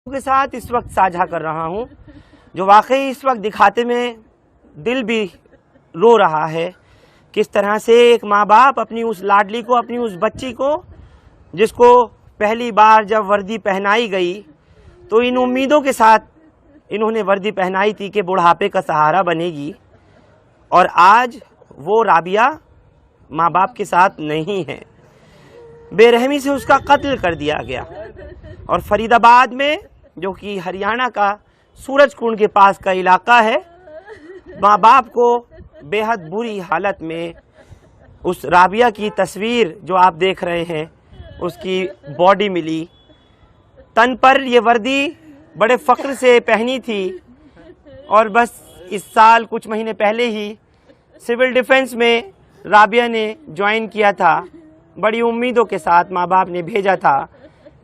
के साथ इस वक्त साझा कर रहा हूं, जो वाकई इस वक्त दिखाते में दिल भी रो रहा है। किस तरह से एक माँ बाप अपनी उस लाडली को, अपनी उस बच्ची को, जिसको पहली बार जब वर्दी पहनाई गई तो इन उम्मीदों के साथ इन्होंने वर्दी पहनाई थी कि बुढ़ापे का सहारा बनेगी, और आज वो राबिया माँ बाप के साथ नहीं है। बेरहमी से उसका कत्ल कर दिया गया। और फरीदाबाद में, जो कि हरियाणा का सूरजकुंड के पास का इलाका है, माँ बाप को बेहद बुरी हालत में उस राबिया की तस्वीर जो आप देख रहे हैं, उसकी बॉडी मिली। तन पर ये वर्दी बड़े फ़ख्र से पहनी थी, और बस इस साल कुछ महीने पहले ही सिविल डिफेंस में राबिया ने ज्वाइन किया था। बड़ी उम्मीदों के साथ माँ बाप ने भेजा था,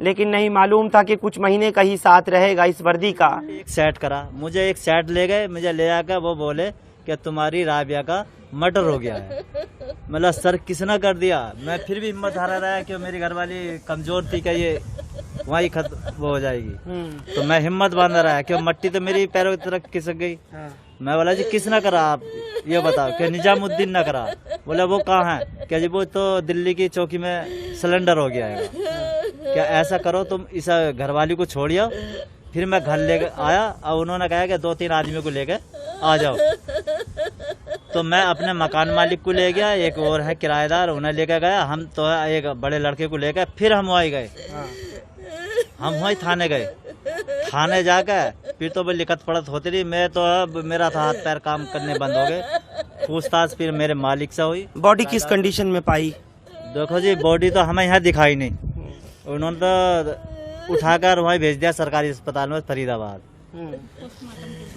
लेकिन नहीं मालूम था कि कुछ महीने का ही साथ रहेगा इस वर्दी का। एक सेट करा, मुझे एक सेट ले गए, मुझे ले आकर वो बोले कि तुम्हारी राबिया का मर्डर हो गया है। मतलब सर किसने कर दिया। मैं फिर भी हिम्मत हारा रहा कि मेरी घरवाली कमजोर थी, कि ये वही खत्म वो हो जाएगी। तो मैं हिम्मत बांधा रहा कि मट्टी तो मेरी पैरों की तरफ खिसक गई। मैं बोला जी किसने करा, आप ये बताओ। कि निजामुद्दीन ने करा। बोला वो कहाँ है? क्या जी वो तो दिल्ली की चौकी में सिलेंडर हो गया है। क्या ऐसा करो तुम इस घरवाली को छोड़ियो। फिर मैं घर ले आया और उन्होंने कहा कि 2-3 आदमी को लेकर आ जाओ। तो मैं अपने मकान मालिक को ले गया, एक और है किराएदार, उन्हें लेकर गया। हम तो एक बड़े लड़के को लेकर फिर हम वहीं गए। हम वहीं थाने गए। थाने जाकर फिर तो लिखत पढ़त होती रही। मैं तो अब मेरा तो हाथ पैर काम करने बंद हो गए। पूछताछ फिर मेरे मालिक से हुई। बॉडी किस कंडीशन में पाई? देखो जी बॉडी तो हमें यहाँ दिखाई नहीं। उन्होंने तो उठाकर वहीं भेज दिया सरकारी अस्पताल में फरीदाबाद।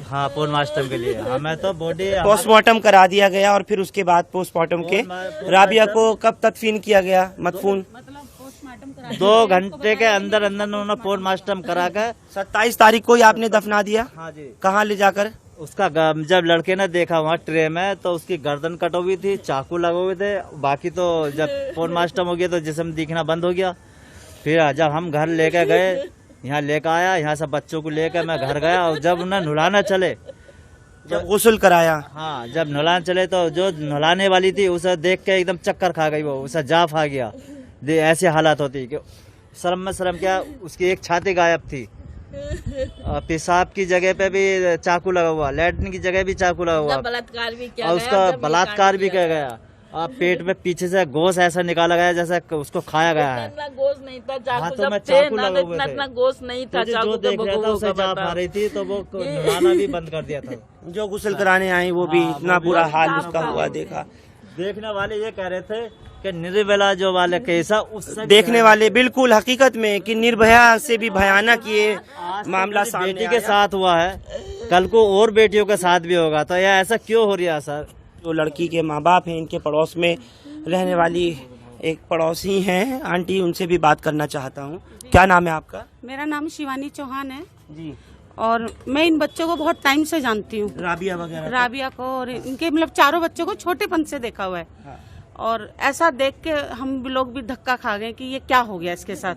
हाँ पोस्टमार्टम के लिए। हमें तो बॉडी पोस्टमार्टम करा दिया गया, और फिर उसके बाद पोस्टमार्टम के राबिया को कब तदफीन किया गया? मदफून 2 घंटे के अंदर अंदर उन्होंने पोस्टमार्टम करा कर 27 तारीख को ही आपने दफना दिया। हाँ जी। कहाँ ले जाकर? उसका जब लड़के ने देखा वहाँ ट्रे में, तो उसकी गर्दन कट हुई थी, चाकू लगे हुए थे। बाकी तो जब पोस्टमार्टम हो गया तो जिस्म दिखना बंद हो गया। फिर जब हम घर लेकर गए, यहाँ लेकर आया, यहाँ से बच्चों को लेकर मैं घर गया। और जब उन्हें नहलाना चले, जब गुस्ल कराया, हाँ जब नहलाने चले तो जो नहलाने वाली थी उसे देख के एकदम चक्कर खा गई। वो उसे जाफ आ गया। ऐसी हालत होती कि शर्म में शर्म क्या, उसकी एक छाती गायब थी। पेशाब की जगह पे भी चाकू लगा हुआ, लैट्रिन की जगह भी चाकू लगा हुआ, बलात्कार भी किया और उसका बलात्कार भी किया गया। पेट में पीछे से गोश्त ऐसा निकाला गया जैसे उसको खाया गया है। इतना गोश्त नहीं था, चाकू हाथों में जब चाकू थे लगे हुए थे। इतना गोश्त नहीं था। जो चाकू देख रहा था उसे जाप आ रही थी, तो वो नहाना भी बंद कर दिया था। जो गुस्ल कराने आए वो भी इतना बुरा हाल उसका हुआ देखा। देखने वाले ये कह रहे थे कि निर्भया जो वाले केस है उससे देखने वाले बिल्कुल हकीकत में कि निर्भया से भी भयानक ये मामला सामने बेटी के साथ हुआ है, कल को और बेटियों के साथ भी होगा। तो यह ऐसा क्यों हो रहा है सर? जो लड़की के माँ बाप हैं, इनके पड़ोस में रहने वाली एक पड़ोसी हैं आंटी, उनसे भी बात करना चाहता हूँ। क्या नाम है आपका? मेरा नाम शिवानी चौहान है जी। और मैं इन बच्चों को बहुत टाइम से जानती हूँ, राबिया वगैरह? राबिया को और इनके मतलब चारों बच्चों को छोटेपन से देखा हुआ है। हाँ। और ऐसा देख के हम लोग भी धक्का खा गए कि ये क्या हो गया इसके साथ।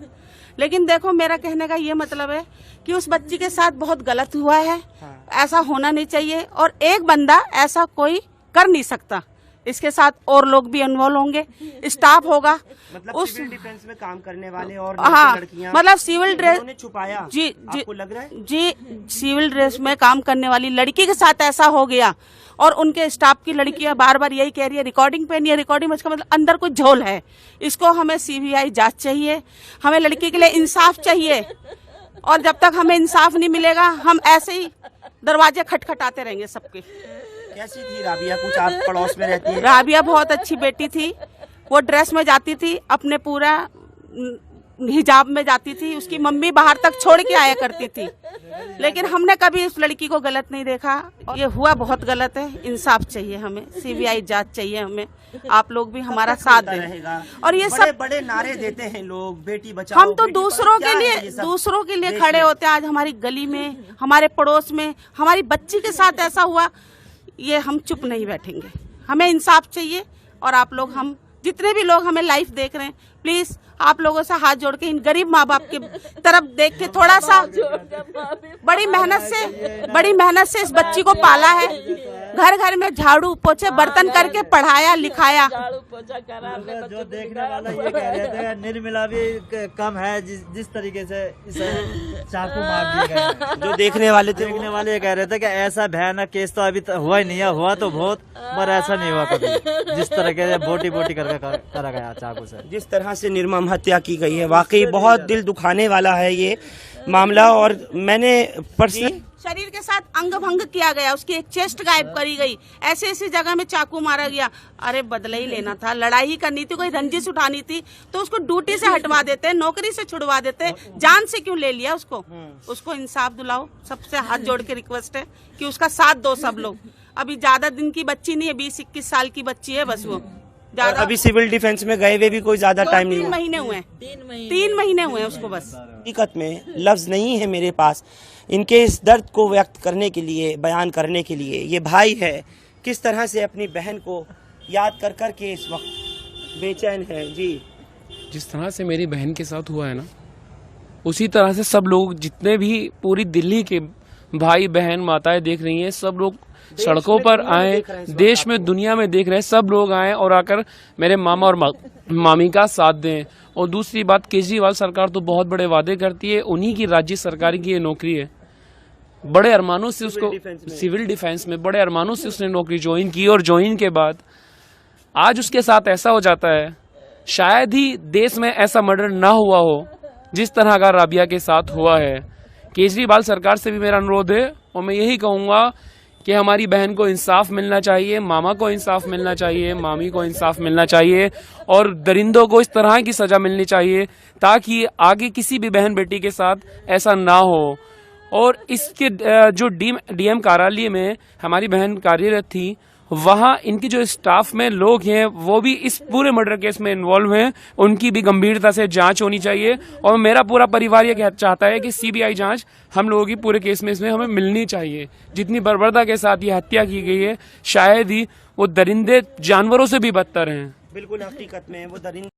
लेकिन देखो मेरा कहने का ये मतलब है कि उस बच्ची के साथ बहुत गलत हुआ है। हाँ। ऐसा होना नहीं चाहिए, और एक बंदा ऐसा कोई कर नहीं सकता। इसके साथ और लोग भी इन्वॉल्व होंगे, स्टाफ होगा। मतलब उस सिविल डिफेंस में काम करने वाले और हाँ लड़कियां, मतलब सिविल ड्रेस छुपाया। जी आपको लग रहा है? जी सिविल ड्रेस में काम करने वाली लड़की के साथ ऐसा हो गया, और उनके स्टाफ की लड़कियां बार बार यही कह रही है रिकॉर्डिंग पे नहीं है, रिकॉर्डिंग में। इसका मतलब अंदर कुछ झोल है। इसको हमें सीबीआई जांच चाहिए। हमें लड़की के लिए इंसाफ चाहिए, और जब तक हमें इंसाफ नहीं मिलेगा हम ऐसे ही दरवाजे खटखटाते रहेंगे सबके। कैसी थी राबिया? कुछ आप पड़ोस में रहती है? राबिया बहुत अच्छी बेटी थी। वो ड्रेस में जाती थी, अपने पूरा हिजाब में जाती थी। उसकी मम्मी बाहर तक छोड़ के आया करती थी, लेकिन हमने कभी उस लड़की को गलत नहीं देखा। ये हुआ बहुत गलत है। इंसाफ चाहिए हमें, सीबीआई जांच चाहिए हमें। आप लोग भी हमारा साथ दें। और ये सब बड़े नारे देते हैं लोग, बेटी बचाओ। हम तो बेटी दूसरों क्या के है लिए ये सब? दूसरों के लिए खड़े होते हैं। आज हमारी गली में, हमारे पड़ोस में हमारी बच्ची के साथ ऐसा हुआ, ये हम चुप नहीं बैठेंगे। हमें इंसाफ चाहिए, और आप लोग हम जितने भी लोग हमें लाइव देख रहे हैं, प्लीज आप लोगों से हाथ जोड़ के इन गरीब माँ बाप की तरफ देख के थोड़ा सा बड़ी मेहनत से इस बच्ची को पाला है। घर घर में झाड़ू पोछे बर्तन करके पढ़ाया लिखाया। झाड़ू पोछा करा अपने जो बच्चों देखने वाला ये कह रहे थे निर्मला भी कम है, जिस तरीके से इसे चाकू मार दिए गए। जो देखने वाले थे देखने वाले ये कह रहे थे कि ऐसा भयानक केस तो अभी हुआ ही नहीं है, हुआ तो बहुत पर ऐसा नहीं हुआ कभी, जिस तरीके से बोटी बोटी करके करा गया चाकू से। जिस तरह से निर्मम हत्या की गई है, वाकई बहुत दिल दुखाने वाला है ये मामला। और मैंने पर्सनल शरीर के साथ अंग भंग किया गया, उसकी एक चेस्ट गायब करी गई, ऐसे ऐसी जगह में चाकू मारा गया। अरे बदला ही लेना था, लड़ाई ही करनी थी, कोई रंजिश उठानी थी तो उसको ड्यूटी से हटवा देते, नौकरी से छुड़वा देते, जान से क्यों ले लिया उसको? उसको इंसाफ दिलाओ, सबसे हाथ जोड़ के रिक्वेस्ट है कि उसका साथ दो सब लोग। अभी ज्यादा दिन की बच्ची नहीं है, 20-21 साल की बच्ची है बस। वो ज्यादा अभी सिविल डिफेंस में गए हुए भी कोई ज्यादा टाइम नहीं 3 हुआ। महीने हुए हैं, 3 महीने हुए हैं उसको बस। हकीकत में लफ्ज नहीं है मेरे पास इनके इस दर्द को व्यक्त करने के लिए, बयान करने के लिए। ये भाई है, किस तरह से अपनी बहन को याद कर कर के इस वक्त बेचैन है। जी, जिस तरह से मेरी बहन के साथ हुआ है ना, उसी तरह से सब लोग जितने भी पूरी दिल्ली के भाई बहन माताएं देख रही हैं, सब लोग सड़कों पर आए, देश में दुनिया में देख रहे हैं, सब लोग आए और आकर मेरे मामा और मामी का साथ दें। और दूसरी बात, केजरीवाल सरकार तो बहुत बड़े वादे करती है, उन्हीं की राज्य सरकार की ये नौकरी है। बड़े अरमानों से उसको सिविल डिफेंस में बड़े अरमानों से उसने नौकरी ज्वाइन की, और ज्वाइन के बाद आज उसके साथ ऐसा हो जाता है। शायद ही देश में ऐसा मर्डर ना हुआ हो जिस तरह का राबिया के साथ हुआ है। केजरीवाल सरकार से भी मेरा अनुरोध है और मैं यही कहूँगा कि हमारी बहन को इंसाफ मिलना चाहिए, मामा को इंसाफ मिलना चाहिए, मामी को इंसाफ मिलना चाहिए, और दरिंदों को इस तरह की सजा मिलनी चाहिए ताकि आगे किसी भी बहन बेटी के साथ ऐसा ना हो। और इसके जो डीएम कार्यालय में हमारी बहन कार्यरत थी, वहाँ इनकी जो स्टाफ में लोग हैं वो भी इस पूरे मर्डर केस में इन्वॉल्व हैं, उनकी भी गंभीरता से जांच होनी चाहिए। और मेरा पूरा परिवार ये चाहता है कि सीबीआई जांच हम लोगों की पूरे केस में इसमें हमें मिलनी चाहिए। जितनी बर्बरता के साथ ये हत्या की गई है, शायद ही वो दरिंदे जानवरों से भी बदतर हैं। बिल्कुल हकीकत में वो दरिंदे